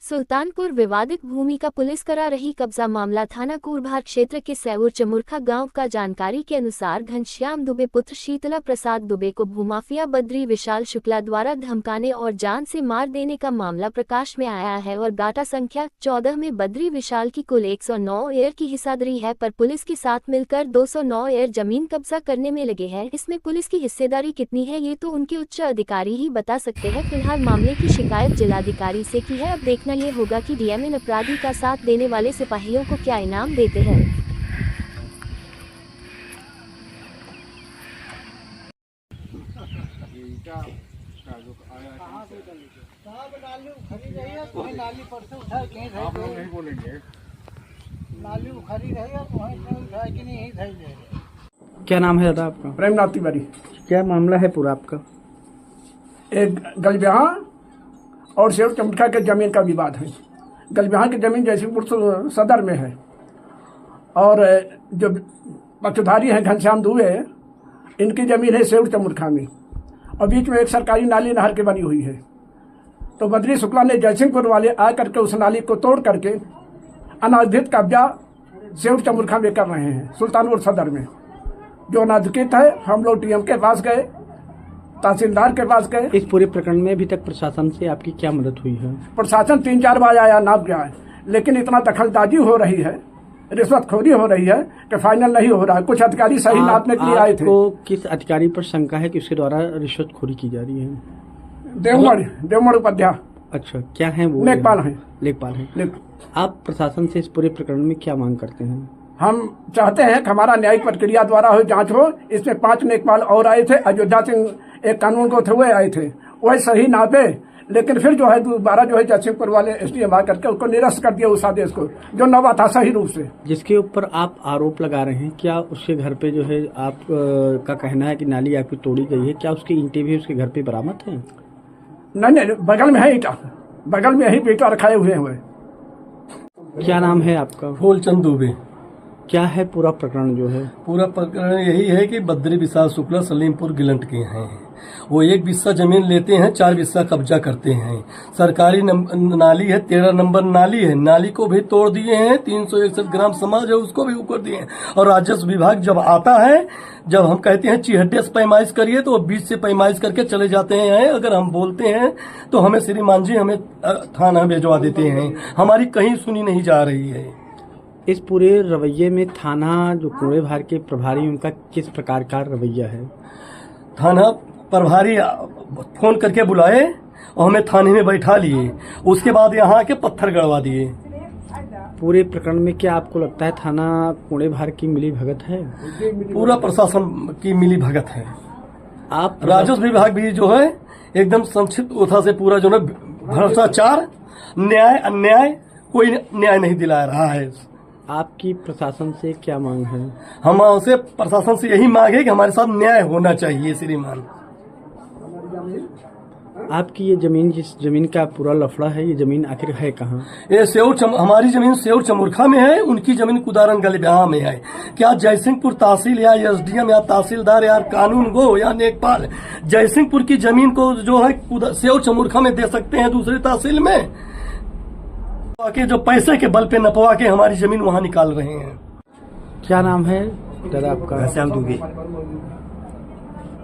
सुल्तानपुर विवादित भूमि का पुलिस करा रही कब्जा। मामला थाना कूरभार क्षेत्र के सैऊर चमुरखा गांव का। जानकारी के अनुसार घनश्याम दुबे पुत्र शीतला प्रसाद दुबे को भूमाफिया बद्री विशाल शुक्ला द्वारा धमकाने और जान से मार देने का मामला प्रकाश में आया है और गाटा संख्या 14 में बद्री विशाल की कुल 109 एयर की हिस्सेदारी है, पर पुलिस के साथ मिलकर 209 एयर जमीन कब्जा करने में लगे हैं। इसमें पुलिस की हिस्सेदारी कितनी है ये तो उनके उच्च अधिकारी ही बता सकते हैं। फिलहाल मामले की शिकायत जिलाधिकारी से की है। अब देखना ये होगा कि डीएम इन अपराधी का साथ देने वाले सिपाहियों को क्या इनाम देते हैं। क्या नाम है दादा आपका? प्रेमनाथ तिवारी। क्या मामला है पूरा आपका? एक गलबिहां और सेव चमुटका के जमीन का विवाद है। गलबिहां की जमीन जयसिंहपुर सदर में है और जो पक्षधारी हैं घनश्याम दुबे, इनकी जमीन है सेव चमुटका में और बीच में एक सरकारी नाली नहर के बनी हुई है। तो बद्री शुक्ला ने जयसिंहपुर वाले आकर के उस नाली को तोड़ करके अनाधिकृत कब्जा सेव चमुरखा में कर रहे हैं सुल्तानपुर सदर में, जो अनाधिकृत है। हम लोग डीएम के पास गए, तहसीलदार के पास गए। इस पूरे प्रकरण में अभी तक प्रशासन से आपकी क्या मदद हुई है? प्रशासन 3-4 बार आया, नाप गया है, लेकिन इतना दखलंदाजी हो रही है, रिश्वतखोरी हो रही है कि फाइनल नहीं हो रहा है। कुछ अधिकारी सही नापने के लिए आए थे। आपको किस अधिकारी पर शंका है कि उसके द्वारा रिश्वतखोरी की जा रही है? देवमण उपाध्याय। अच्छा, क्या है वो? लेखपाल है। लेखपाल है। आप प्रशासन से इस पूरे प्रकरण में क्या मांग करते हैं? हम चाहते हैं कि हमारा न्यायिक प्रक्रिया द्वारा हो, जांच हो। इसमें 5 लेखपाल और आए थे, अयोध्या सिंह एक कानून को थे, वो आए थे, वही सही नापे, लेकिन फिर जो है दोबारा जो है जयसिंहपुर वाले एसडीएम आकर के उसको निरस्त कर दिया उस आदेश को, जो नवा था सही रूप से। जिसके ऊपर आप आरोप लगा रहे हैं, क्या उसके घर पे जो है आप का कहना है कि नाली आपकी तोड़ी गई है, क्या उसके ईंटें भी उसके घर पे बरामद हैं? नहीं, बगल में है ईटा, बगल में ही ईटा रखाए हुए हुए। क्या नाम है आपका? फूलचंद दुबे। क्या है पूरा प्रकरण जो है? पूरा प्रकरण यही है कि बद्री विशाल शुक्ला सलीमपुर गिलंट के हैं। वो 1 बिस्सा जमीन लेते हैं, 4 बिस्सा कब्जा करते हैं। सरकारी नाली है, 13 नंबर नाली है, नाली को भी तोड़ दिए हैं। 361 ग्राम समाज है, उसको भी ऊपर दिए हैं। और राजस्व विभाग जब आता है, जब हम कहते हैं चिहटे से पैमाइश करिए, तो वो बीच से पैमाइश करके चले जाते हैं। अगर हम बोलते हैं तो हमें श्रीमान जी हमें थाना भिजवा देते हैं। हमारी कहीं सुनी नहीं जा रही है। इस पूरे रवैये में थाना जो कूड़ेभार के प्रभारी, उनका किस प्रकार का रवैया है? थाना प्रभारी फोन करके बुलाए और हमें थाने में बैठा लिए, उसके बाद यहाँ आके पत्थर गड़वा दिए। पूरे प्रकरण में क्या आपको लगता है थाना कूड़ेभार की मिली भगत है? पूरा प्रशासन की मिली भगत है। आप राजस्व विभाग भी जो है एकदम संक्षिप्त उथा से पूरा जो है भ्रष्टाचार, न्याय अन्याय, कोई न्याय नहीं दिला रहा है। आपकी प्रशासन से क्या मांग है? हमसे प्रशासन से यही मांग है कि हमारे साथ न्याय होना चाहिए श्रीमान। आपकी ये जमीन, जिस जमीन का पूरा लफड़ा है, ये जमीन आखिर है कहाँ? ये हमारी जमीन सेऊर चमुरखा में है, उनकी जमीन कुदारन गलबिहां में है। क्या जयसिंहपुर तहसील या एसडीएम या तहसीलदार या कानून गो या लेखपाल जयसिंहपुर की जमीन को जो है सेऊर चमुरखा में दे सकते हैं दूसरी तहसील में? के जो पैसे के बल पे नपवा के हमारी जमीन वहाँ निकाल रहे हैं। क्या नाम है दादा आपका? घनश्याम दुबे।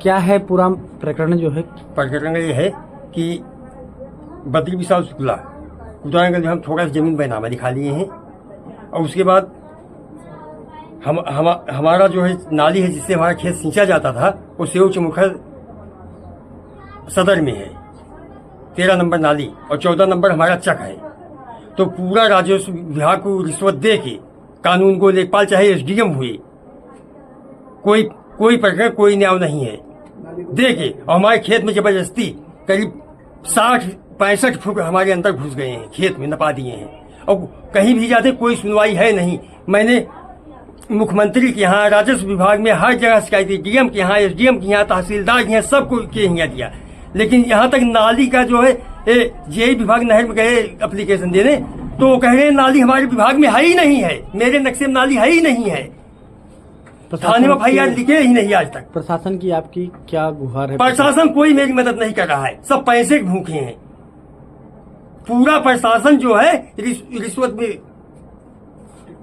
क्या है पूरा प्रकरण जो है? प्रकरण ये है कि बद्री विशाल शुक्ला उदाहरण हम थोड़ा सा जमीन बैनामा दिखा लिए हैं और उसके बाद हमारा जो है नाली है जिससे हमारा खेत सिंचा जाता था, वो सेव चमुरखा सदर में है। 13 नंबर नाली और 14 नंबर हमारा चक है। तो पूरा राजस्व विभाग को रिश्वत दे के कानून को लेखपाल चाहे एसडीएम हुए, कोई प्रकरण कोई न्याय नहीं है, दे के और हमारे खेत में जबरदस्ती करीब 60-65 फुट हमारे अंदर घुस गए हैं, खेत में नपा दिए हैं और कहीं भी जाते कोई सुनवाई है नहीं। मैंने मुख्यमंत्री के यहाँ, राजस्व विभाग में हर जगह शिकायत दी, डीएम के यहाँ, एसडीएम के यहाँ, तहसीलदार के यहाँ, सबको के यहाँ दिया, लेकिन यहाँ तक नाली का जो है जेई विभाग नहर में गए एप्लीकेशन देने, तो वो कह रहे हैं नाली हमारे विभाग में है ही नहीं है, मेरे नक्शे में नाली है ही नहीं है। थाने में एफआईआर लिखे ही नहीं आज तक। प्रशासन की आपकी क्या गुहार है? प्रशासन कोई मेरी मदद नहीं कर रहा है, सब पैसे के भूखे हैं। पूरा प्रशासन जो है रिश्वत में।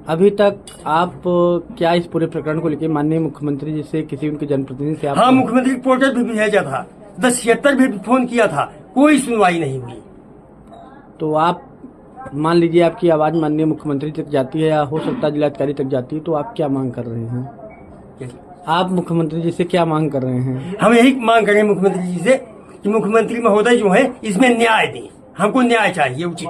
अभी तक आप क्या इस पूरे प्रकरण को लेकर माननीय मुख्यमंत्री जी से किसी उनके जनप्रतिनिधि से आप? हाँ, मुख्यमंत्री के पोर्टल भी भेजा था, 1076 भी फोन किया था, कोई सुनवाई नहीं हुई। तो आप मान लीजिए आपकी आवाज माननीय मुख्यमंत्री तक जाती है या हो सकता है जिलाधिकारी तक जाती है, तो आप क्या मांग कर रहे हैं? आप मुख्यमंत्री जी से क्या मांग कर रहे हैं? हम यही मांग कर रहे हैं मुख्यमंत्री जी से कि मुख्यमंत्री महोदय जो है इसमें न्याय दें, हमको न्याय चाहिए उचित।